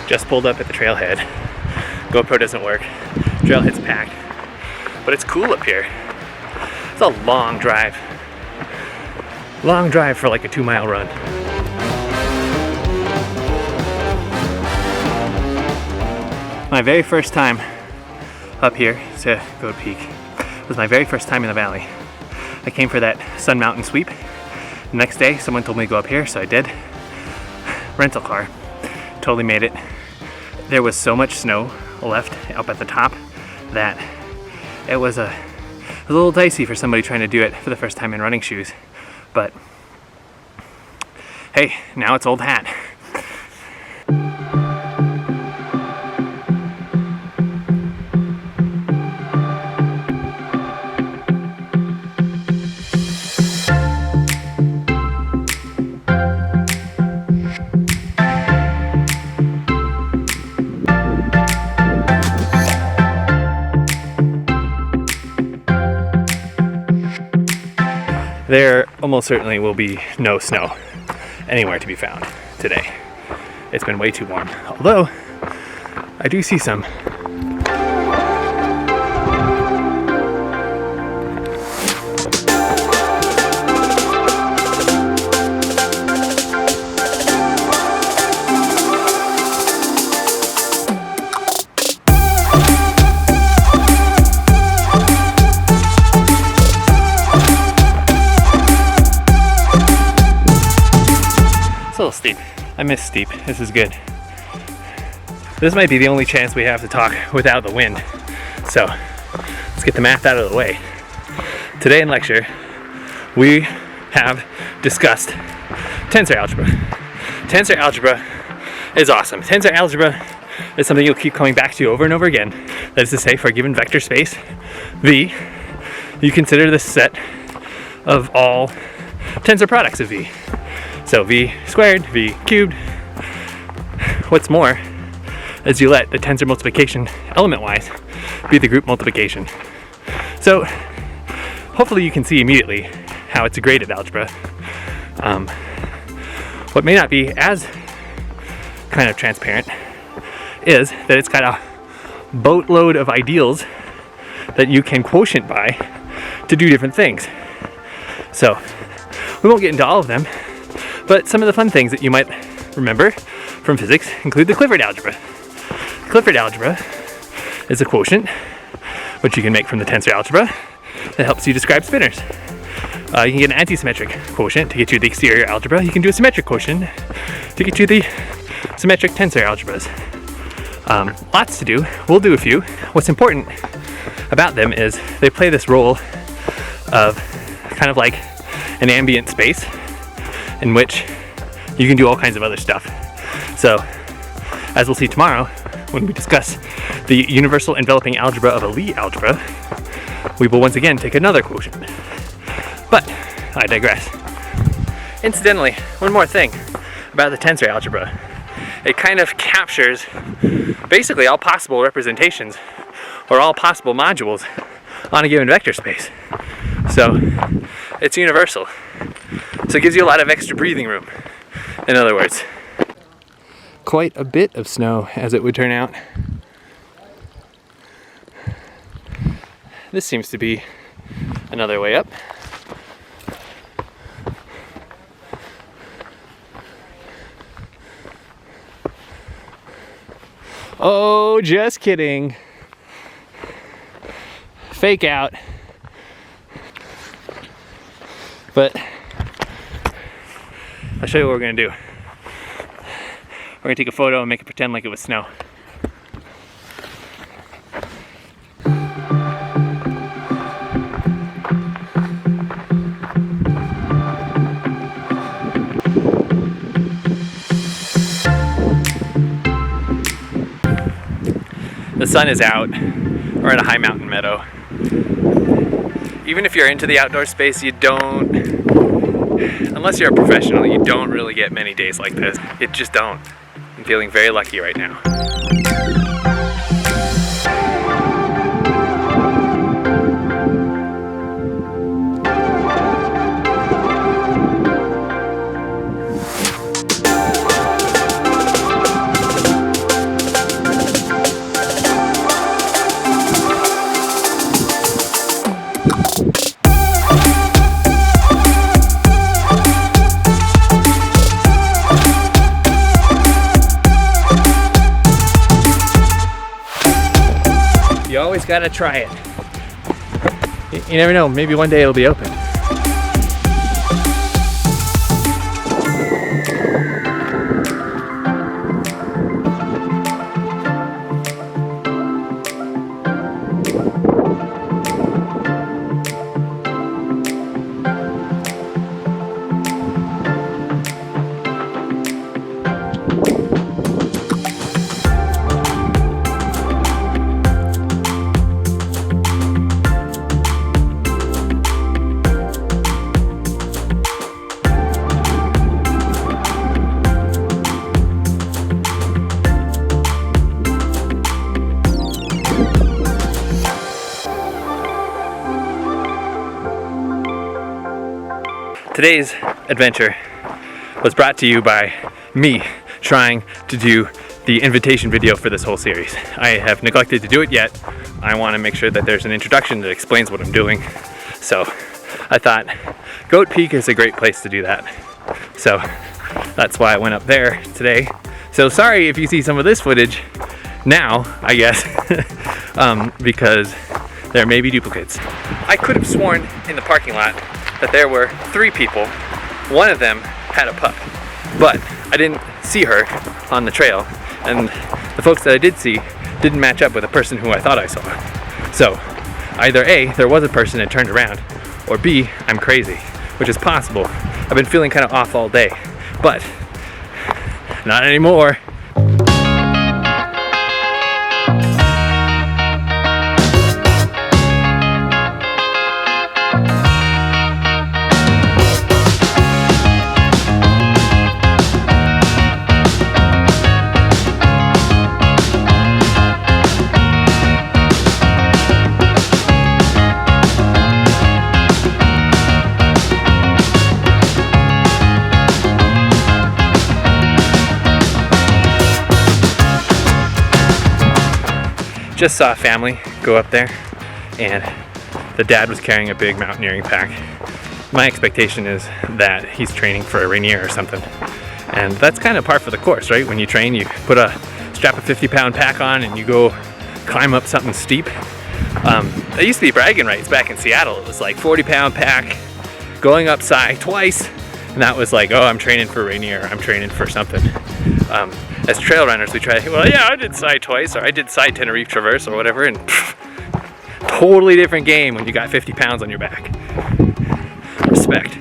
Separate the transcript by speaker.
Speaker 1: Just pulled up at the trailhead. GoPro doesn't work. Trailhead's packed. But it's cool up here. It's a long drive. Long drive for like a 2-mile run. My very first time up here to Goat Peak was my very first time in the valley. I came for that Sun Mountain sweep. The next day, someone told me to go up here, so I did. Rental car. Totally made it. There was so much snow left up at the top that it was a little dicey for somebody trying to do it for the first time in running shoes. But hey, now it's old hat. There almost certainly will be no snow anywhere to be found today. It's been way too warm. Although, I do see some. It's a little steep. I miss steep. This is good. This might be the only chance we have to talk without the wind. So let's get the math out of the way. Today in lecture, we have discussed tensor algebra. Tensor algebra is awesome. Tensor algebra is something you'll keep coming back to over and over again. That is to say, for a given vector space, V, you consider the set of all tensor products of V. So V squared, V cubed. What's more is you let the tensor multiplication element-wise be the group multiplication. So hopefully you can see immediately how it's a graded algebra. What may not be as kind of transparent is that it's got a boatload of ideals that you can quotient by to do different things. So we won't get into all of them, but some of the fun things that you might remember from physics include the Clifford algebra. Clifford algebra is a quotient which you can make from the tensor algebra that helps you describe spinors. You can get an anti-symmetric quotient to get you the exterior algebra. You can do a symmetric quotient to get you the symmetric tensor algebras. Lots to do. We'll do a few. What's important about them is they play this role of kind of like an ambient space in which you can do all kinds of other stuff. So, as we'll see tomorrow when we discuss the universal enveloping algebra of a Lie algebra, we will once again take another quotient. But I digress. Incidentally, one more thing about the tensor algebra. It kind of captures basically all possible representations or all possible modules on a given vector space. So it's universal. So it gives you a lot of extra breathing room, in other words. Quite a bit of snow, as it would turn out. This seems to be another way up. Oh, just kidding. Fake out. But I'll show you what we're gonna do. We're gonna take a photo and make it pretend like it was snow. The sun is out. We're in a high mountain meadow. Even if you're into the outdoor space, you don't, unless you're a professional, you don't really get many days like this. It just don't. I'm feeling very lucky right now. You always gotta try it. You never know, maybe one day it'll be open. Today's adventure was brought to you by me trying to do the invitation video for this whole series. I have neglected to do it yet. I want to make sure that there's an introduction that explains what I'm doing. So I thought Goat Peak is a great place to do that. So that's why I went up there today. So sorry if you see some of this footage now, I guess, because there may be duplicates. I could have sworn in the parking lot that there were 3 people. One of them had a pup, but I didn't see her on the trail, and the folks that I did see didn't match up with a person who I thought I saw. So either A, there was a person and turned around, or B, I'm crazy, which is possible. I've been feeling kind of off all day, but not anymore. Just saw a family go up there, and the dad was carrying a big mountaineering pack. My expectation is that he's training for a Rainier or something, and that's kind of par for the course, right? When you train, you put a strap a 50-pound pack on and you go climb up something steep. That used to be bragging rights back in Seattle. It was like 40-pound pack going up side twice, and that was like, oh, I'm training for Rainier, I'm training for something. As trail runners, we try, well, yeah, I did side twice, or I did side Tenerife Traverse or whatever, and totally different game when you got 50 pounds on your back. Respect.